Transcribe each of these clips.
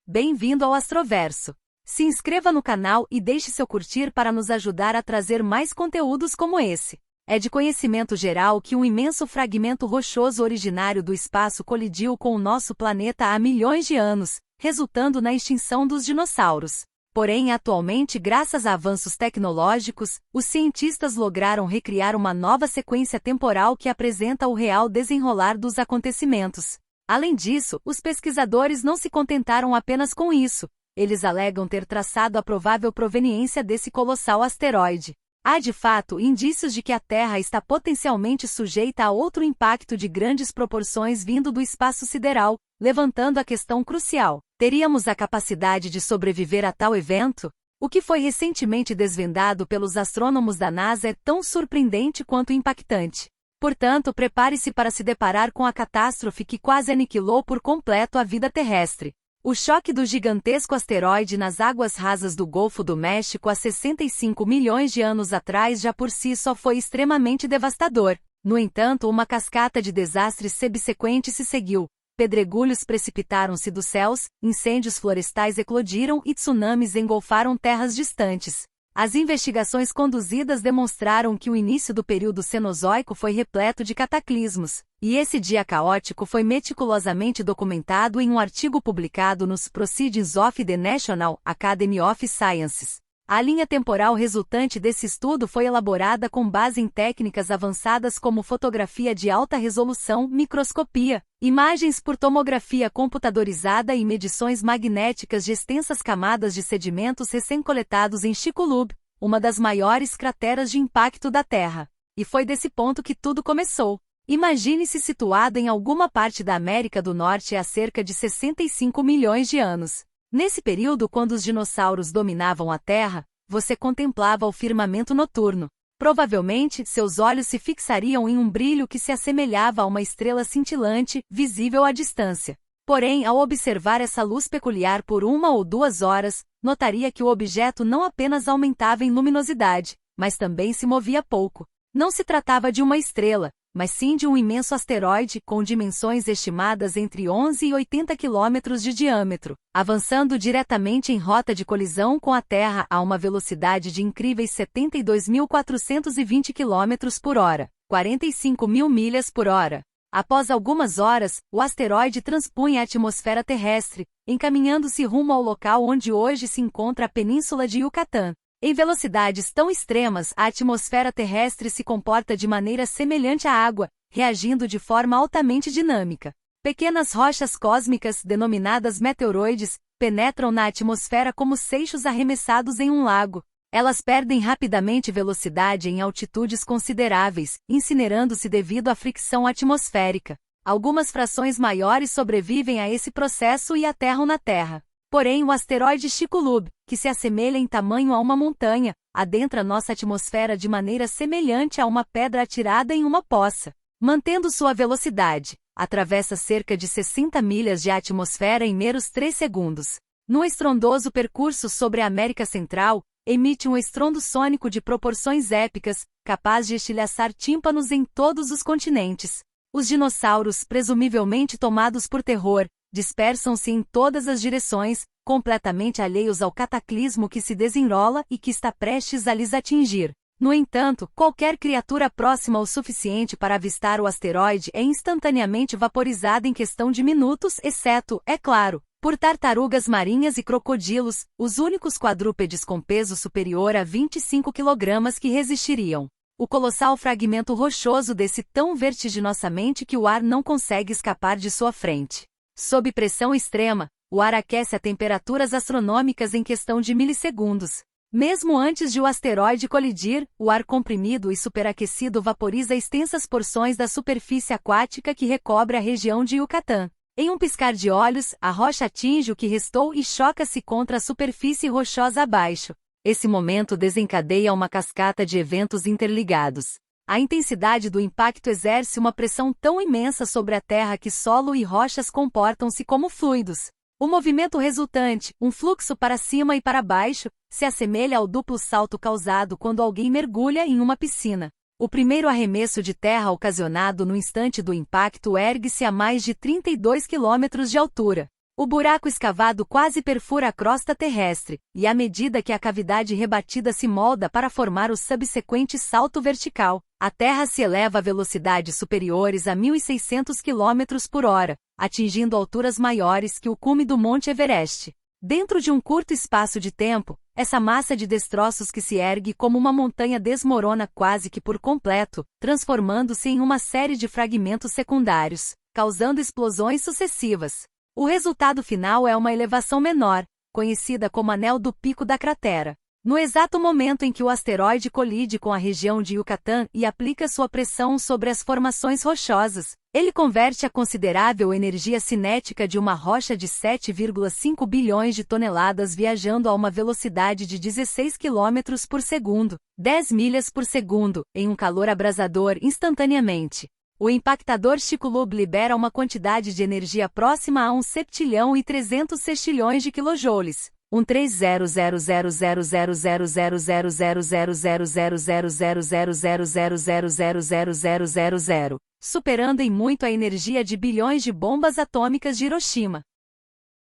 Bem-vindo ao Astroverso. Se inscreva no canal e deixe seu curtir para nos ajudar a trazer mais conteúdos como esse. É de conhecimento geral que um imenso fragmento rochoso originário do espaço colidiu com o nosso planeta há milhões de anos, resultando na extinção dos dinossauros. Porém, atualmente, graças a avanços tecnológicos, os cientistas lograram recriar uma nova sequência temporal que apresenta o real desenrolar dos acontecimentos. Além disso, os pesquisadores não se contentaram apenas com isso. Eles alegam ter traçado a provável proveniência desse colossal asteroide. Há de fato indícios de que a Terra está potencialmente sujeita a outro impacto de grandes proporções vindo do espaço sideral, levantando a questão crucial: teríamos a capacidade de sobreviver a tal evento? O que foi recentemente desvendado pelos astrônomos da NASA é tão surpreendente quanto impactante. Portanto, prepare-se para se deparar com a catástrofe que quase aniquilou por completo a vida terrestre. O choque do gigantesco asteroide nas águas rasas do Golfo do México há 65 milhões de anos atrás já por si só foi extremamente devastador. No entanto, uma cascata de desastres subsequentes se seguiu. Pedregulhos precipitaram-se dos céus, incêndios florestais eclodiram e tsunamis engolfaram terras distantes. As investigações conduzidas demonstraram que o início do período Cenozoico foi repleto de cataclismos, e esse dia caótico foi meticulosamente documentado em um artigo publicado nos Proceedings of the National Academy of Sciences. A linha temporal resultante desse estudo foi elaborada com base em técnicas avançadas como fotografia de alta resolução, microscopia, imagens por tomografia computadorizada e medições magnéticas de extensas camadas de sedimentos recém-coletados em Chicxulub, uma das maiores crateras de impacto da Terra. E foi desse ponto que tudo começou. Imagine-se situado em alguma parte da América do Norte há cerca de 65 milhões de anos. Nesse período, quando os dinossauros dominavam a Terra, você contemplava o firmamento noturno. Provavelmente, seus olhos se fixariam em um brilho que se assemelhava a uma estrela cintilante, visível à distância. Porém, ao observar essa luz peculiar por 1 ou 2 horas, notaria que o objeto não apenas aumentava em luminosidade, mas também se movia pouco. Não se tratava de uma estrela, mas sim de um imenso asteroide com dimensões estimadas entre 11 e 80 quilômetros de diâmetro, avançando diretamente em rota de colisão com a Terra a uma velocidade de incríveis 72.420 km por hora, 45.000 milhas por hora. Após algumas horas, o asteroide transpunha a atmosfera terrestre, encaminhando-se rumo ao local onde hoje se encontra a Península de Yucatán. Em velocidades tão extremas, a atmosfera terrestre se comporta de maneira semelhante à água, reagindo de forma altamente dinâmica. Pequenas rochas cósmicas, denominadas meteoroides, penetram na atmosfera como seixos arremessados em um lago. Elas perdem rapidamente velocidade em altitudes consideráveis, incinerando-se devido à fricção atmosférica. Algumas frações maiores sobrevivem a esse processo e aterram na Terra. Porém, o asteroide Chicxulub, que se assemelha em tamanho a uma montanha, adentra nossa atmosfera de maneira semelhante a uma pedra atirada em uma poça. Mantendo sua velocidade, atravessa cerca de 60 milhas de atmosfera em meros 3 segundos. Num estrondoso percurso sobre a América Central, emite um estrondo sônico de proporções épicas, capaz de estilhaçar tímpanos em todos os continentes. Os dinossauros, presumivelmente tomados por terror, dispersam-se em todas as direções, completamente alheios ao cataclismo que se desenrola e que está prestes a lhes atingir. No entanto, qualquer criatura próxima o suficiente para avistar o asteroide é instantaneamente vaporizada em questão de minutos, exceto, é claro, por tartarugas marinhas e crocodilos, os únicos quadrúpedes com peso superior a 25 kg que resistiriam. O colossal fragmento rochoso desce tão vertiginosamente que o ar não consegue escapar de sua frente. Sob pressão extrema, o ar aquece a temperaturas astronômicas em questão de milissegundos. Mesmo antes de o asteroide colidir, o ar comprimido e superaquecido vaporiza extensas porções da superfície aquática que recobre a região de Yucatán. Em um piscar de olhos, a rocha atinge o que restou e choca-se contra a superfície rochosa abaixo. Esse momento desencadeia uma cascata de eventos interligados. A intensidade do impacto exerce uma pressão tão imensa sobre a Terra que solo e rochas comportam-se como fluidos. O movimento resultante, um fluxo para cima e para baixo, se assemelha ao duplo salto causado quando alguém mergulha em uma piscina. O primeiro arremesso de terra ocasionado no instante do impacto ergue-se a mais de 32 km de altura. O buraco escavado quase perfura a crosta terrestre, e à medida que a cavidade rebatida se molda para formar o subsequente salto vertical, a Terra se eleva a velocidades superiores a 1.600 km por hora, atingindo alturas maiores que o cume do Monte Everest. Dentro de um curto espaço de tempo, essa massa de destroços que se ergue como uma montanha desmorona quase que por completo, transformando-se em uma série de fragmentos secundários, causando explosões sucessivas. O resultado final é uma elevação menor, conhecida como Anel do Pico da Cratera. No exato momento em que o asteroide colide com a região de Yucatán e aplica sua pressão sobre as formações rochosas, ele converte a considerável energia cinética de uma rocha de 7,5 bilhões de toneladas viajando a uma velocidade de 16 km por segundo, 10 milhas por segundo, em um calor abrasador instantaneamente. O impactador Chicxulub libera uma quantidade de energia próxima a 1,3 sextilhões de quilojoules, 1,3000000000000000000000000, superando em muito a energia de bilhões de bombas atômicas de Hiroshima.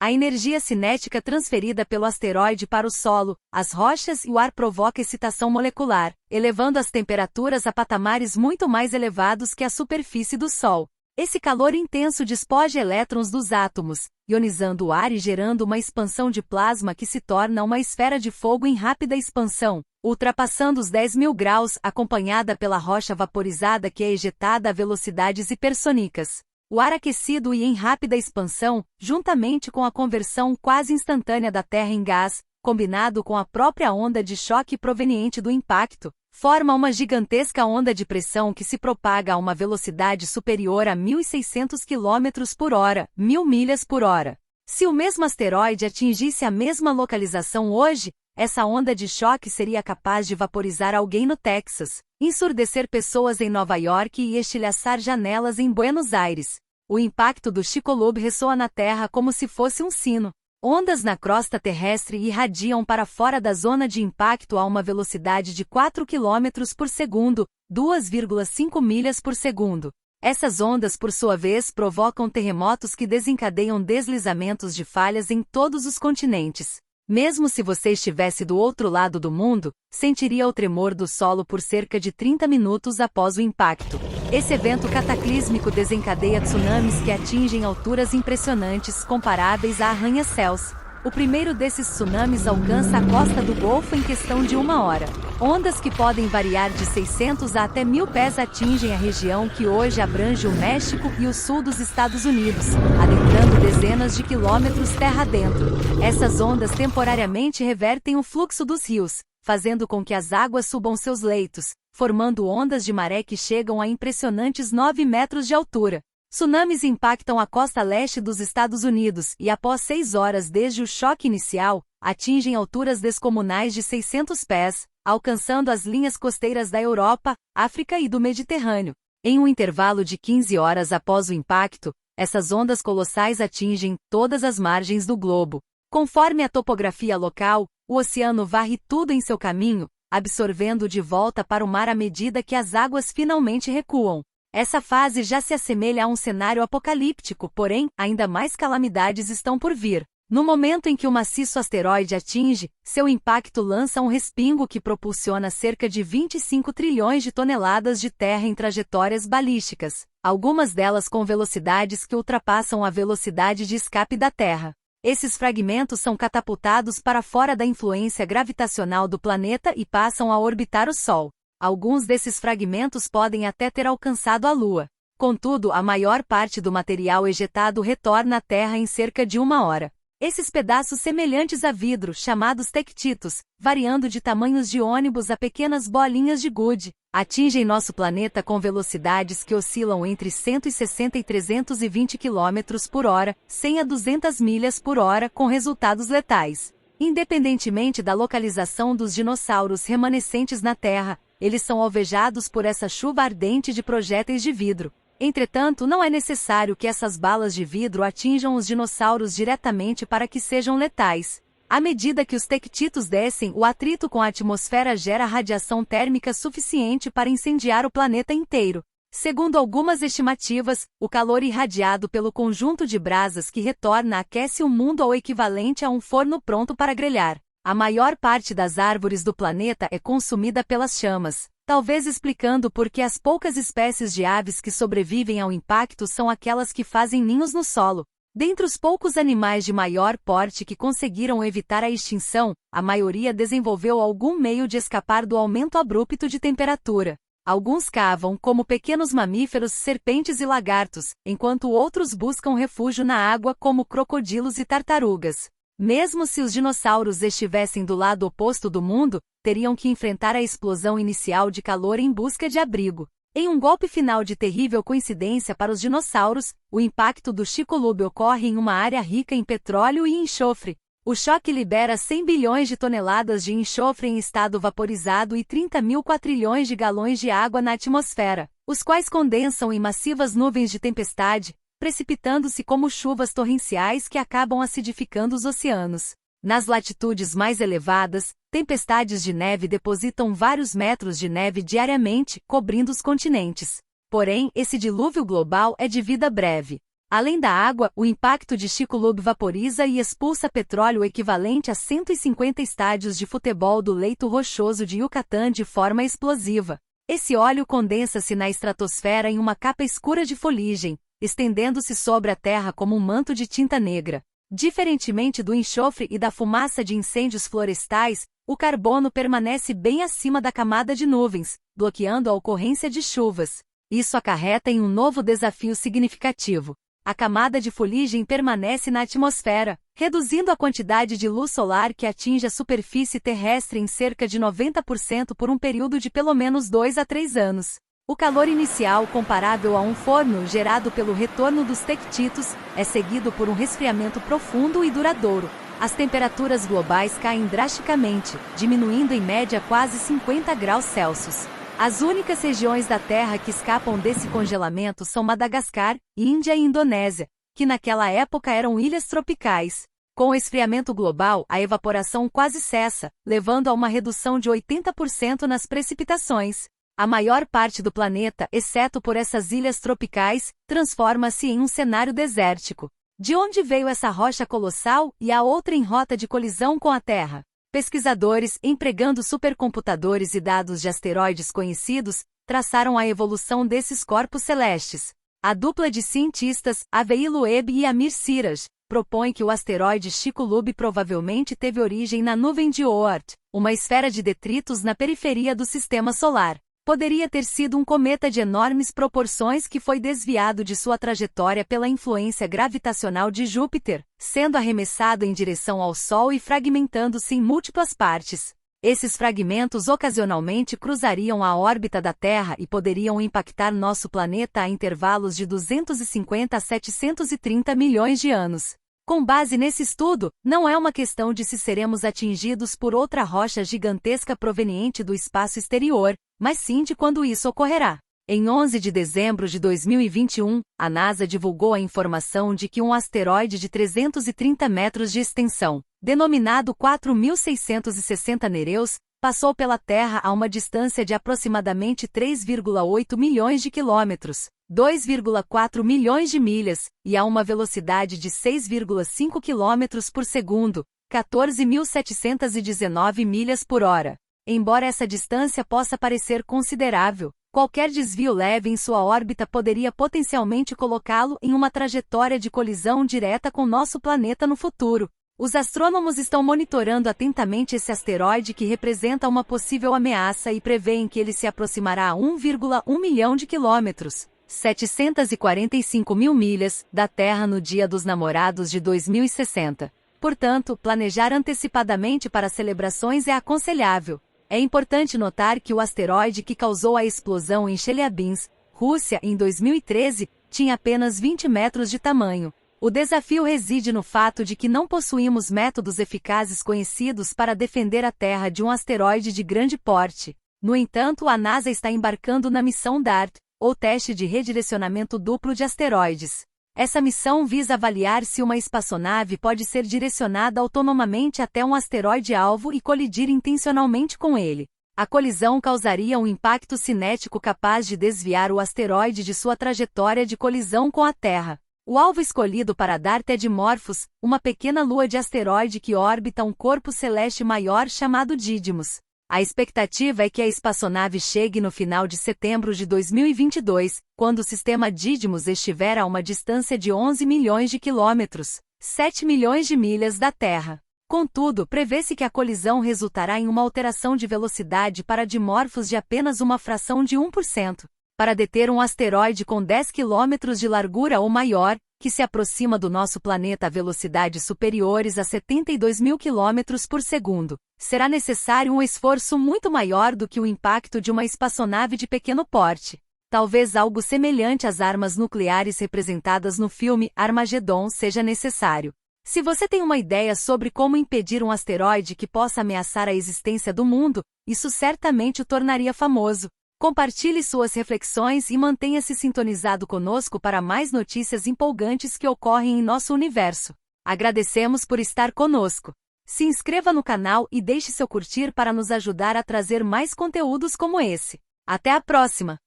A energia cinética transferida pelo asteroide para o solo, as rochas e o ar provoca excitação molecular, elevando as temperaturas a patamares muito mais elevados que a superfície do Sol. Esse calor intenso despoja elétrons dos átomos, ionizando o ar e gerando uma expansão de plasma que se torna uma esfera de fogo em rápida expansão, ultrapassando os 10.000 graus, acompanhada pela rocha vaporizada que é ejetada a velocidades hipersônicas. O ar aquecido e em rápida expansão, juntamente com a conversão quase instantânea da Terra em gás, combinado com a própria onda de choque proveniente do impacto, forma uma gigantesca onda de pressão que se propaga a uma velocidade superior a 1.600 km por hora, 1.000 milhas por hora. Se o mesmo asteroide atingisse a mesma localização hoje, essa onda de choque seria capaz de vaporizar alguém no Texas, ensurdecer pessoas em Nova York e estilhaçar janelas em Buenos Aires. O impacto do Chicxulub ressoa na Terra como se fosse um sino. Ondas na crosta terrestre irradiam para fora da zona de impacto a uma velocidade de 4 km por segundo, 2,5 milhas por segundo. Essas ondas, por sua vez, provocam terremotos que desencadeiam deslizamentos de falhas em todos os continentes. Mesmo se você estivesse do outro lado do mundo, sentiria o tremor do solo por cerca de 30 minutos após o impacto. Esse evento cataclísmico desencadeia tsunamis que atingem alturas impressionantes comparáveis a arranha-céus. O primeiro desses tsunamis alcança a costa do Golfo em questão de 1 hora. Ondas que podem variar de 600 a até 1.000 pés atingem a região que hoje abrange o México e o sul dos Estados Unidos, adentrando dezenas de quilômetros terra adentro. Essas ondas temporariamente revertem o fluxo dos rios, fazendo com que as águas subam seus leitos, formando ondas de maré que chegam a impressionantes 9 metros de altura. Tsunamis impactam a costa leste dos Estados Unidos e, após 6 horas desde o choque inicial, atingem alturas descomunais de 600 pés, alcançando as linhas costeiras da Europa, África e do Mediterrâneo. Em um intervalo de 15 horas após o impacto, essas ondas colossais atingem todas as margens do globo. Conforme a topografia local, o oceano varre tudo em seu caminho, absorvendo de volta para o mar à medida que as águas finalmente recuam. Essa fase já se assemelha a um cenário apocalíptico, porém, ainda mais calamidades estão por vir. No momento em que o maciço asteroide atinge, seu impacto lança um respingo que propulsiona cerca de 25 trilhões de toneladas de terra em trajetórias balísticas, algumas delas com velocidades que ultrapassam a velocidade de escape da Terra. Esses fragmentos são catapultados para fora da influência gravitacional do planeta e passam a orbitar o Sol. Alguns desses fragmentos podem até ter alcançado a Lua. Contudo, a maior parte do material ejetado retorna à Terra em cerca de 1 hora. Esses pedaços semelhantes a vidro, chamados tectitos, variando de tamanhos de ônibus a pequenas bolinhas de gude, atingem nosso planeta com velocidades que oscilam entre 160 e 320 km por hora, 100 a 200 milhas por hora, com resultados letais. Independentemente da localização dos dinossauros remanescentes na Terra, eles são alvejados por essa chuva ardente de projéteis de vidro. Entretanto, não é necessário que essas balas de vidro atinjam os dinossauros diretamente para que sejam letais. À medida que os tectitos descem, o atrito com a atmosfera gera radiação térmica suficiente para incendiar o planeta inteiro. Segundo algumas estimativas, o calor irradiado pelo conjunto de brasas que retorna aquece o mundo ao equivalente a um forno pronto para grelhar. A maior parte das árvores do planeta é consumida pelas chamas, talvez explicando por que as poucas espécies de aves que sobrevivem ao impacto são aquelas que fazem ninhos no solo. Dentre os poucos animais de maior porte que conseguiram evitar a extinção, a maioria desenvolveu algum meio de escapar do aumento abrupto de temperatura. Alguns cavam como pequenos mamíferos, serpentes e lagartos, enquanto outros buscam refúgio na água como crocodilos e tartarugas. Mesmo se os dinossauros estivessem do lado oposto do mundo, teriam que enfrentar a explosão inicial de calor em busca de abrigo. Em um golpe final de terrível coincidência para os dinossauros, o impacto do Chicxulub ocorre em uma área rica em petróleo e enxofre. O choque libera 100 bilhões de toneladas de enxofre em estado vaporizado e 30 mil quatrilhões de galões de água na atmosfera, os quais condensam em massivas nuvens de tempestade, precipitando-se como chuvas torrenciais que acabam acidificando os oceanos. Nas latitudes mais elevadas, tempestades de neve depositam vários metros de neve diariamente, cobrindo os continentes. Porém, esse dilúvio global é de vida breve. Além da água, o impacto de Chicxulub vaporiza e expulsa petróleo equivalente a 150 estádios de futebol do leito rochoso de Yucatán de forma explosiva. Esse óleo condensa-se na estratosfera em uma capa escura de fuligem, estendendo-se sobre a Terra como um manto de tinta negra. Diferentemente do enxofre e da fumaça de incêndios florestais, o carbono permanece bem acima da camada de nuvens, bloqueando a ocorrência de chuvas. Isso acarreta em um novo desafio significativo. A camada de fuligem permanece na atmosfera, reduzindo a quantidade de luz solar que atinge a superfície terrestre em cerca de 90% por um período de pelo menos 2 a 3 anos. O calor inicial, comparável a um forno gerado pelo retorno dos tectitos, é seguido por um resfriamento profundo e duradouro. As temperaturas globais caem drasticamente, diminuindo em média quase 50 graus Celsius. As únicas regiões da Terra que escapam desse congelamento são Madagascar, Índia e Indonésia, que naquela época eram ilhas tropicais. Com o esfriamento global, a evaporação quase cessa, levando a uma redução de 80% nas precipitações. A maior parte do planeta, exceto por essas ilhas tropicais, transforma-se em um cenário desértico. De onde veio essa rocha colossal e a outra em rota de colisão com a Terra? Pesquisadores, empregando supercomputadores e dados de asteroides conhecidos, traçaram a evolução desses corpos celestes. A dupla de cientistas, Avi Loeb e Amir Siraj, propõe que o asteroide Chicxulub provavelmente teve origem na nuvem de Oort, uma esfera de detritos na periferia do Sistema Solar. Poderia ter sido um cometa de enormes proporções que foi desviado de sua trajetória pela influência gravitacional de Júpiter, sendo arremessado em direção ao Sol e fragmentando-se em múltiplas partes. Esses fragmentos ocasionalmente cruzariam a órbita da Terra e poderiam impactar nosso planeta a intervalos de 250 a 730 milhões de anos. Com base nesse estudo, não é uma questão de se seremos atingidos por outra rocha gigantesca proveniente do espaço exterior, mas sim de quando isso ocorrerá. Em 11 de dezembro de 2021, a NASA divulgou a informação de que um asteroide de 330 metros de extensão, denominado 4.660 Nereus, passou pela Terra a uma distância de aproximadamente 3,8 milhões de quilômetros, 2,4 milhões de milhas, e a uma velocidade de 6,5 km por segundo, 14.719 milhas por hora. Embora essa distância possa parecer considerável, qualquer desvio leve em sua órbita poderia potencialmente colocá-lo em uma trajetória de colisão direta com nosso planeta no futuro. Os astrônomos estão monitorando atentamente esse asteroide que representa uma possível ameaça e prevêem que ele se aproximará a 1,1 milhão de quilômetros, 745 mil milhas, da Terra no Dia dos Namorados de 2060. Portanto, planejar antecipadamente para celebrações é aconselhável. É importante notar que o asteroide que causou a explosão em Chelyabinsk, Rússia, em 2013, tinha apenas 20 metros de tamanho. O desafio reside no fato de que não possuímos métodos eficazes conhecidos para defender a Terra de um asteroide de grande porte. No entanto, a NASA está embarcando na missão DART, ou Teste de Redirecionamento Duplo de Asteroides. Essa missão visa avaliar se uma espaçonave pode ser direcionada autonomamente até um asteroide-alvo e colidir intencionalmente com ele. A colisão causaria um impacto cinético capaz de desviar o asteroide de sua trajetória de colisão com a Terra. O alvo escolhido para DART é Dimorphos, uma pequena lua de asteroide que orbita um corpo celeste maior chamado Didymos. A expectativa é que a espaçonave chegue no final de setembro de 2022, quando o sistema Didymos estiver a uma distância de 11 milhões de quilômetros, 7 milhões de milhas da Terra. Contudo, prevê-se que a colisão resultará em uma alteração de velocidade para Dimorphos de apenas uma fração de 1%. Para deter um asteroide com 10 km de largura ou maior, que se aproxima do nosso planeta a velocidades superiores a 72 mil km por segundo, será necessário um esforço muito maior do que o impacto de uma espaçonave de pequeno porte. Talvez algo semelhante às armas nucleares representadas no filme Armagedon seja necessário. Se você tem uma ideia sobre como impedir um asteroide que possa ameaçar a existência do mundo, isso certamente o tornaria famoso. Compartilhe suas reflexões e mantenha-se sintonizado conosco para mais notícias empolgantes que ocorrem em nosso universo. Agradecemos por estar conosco. Se inscreva no canal e deixe seu curtir para nos ajudar a trazer mais conteúdos como esse. Até a próxima!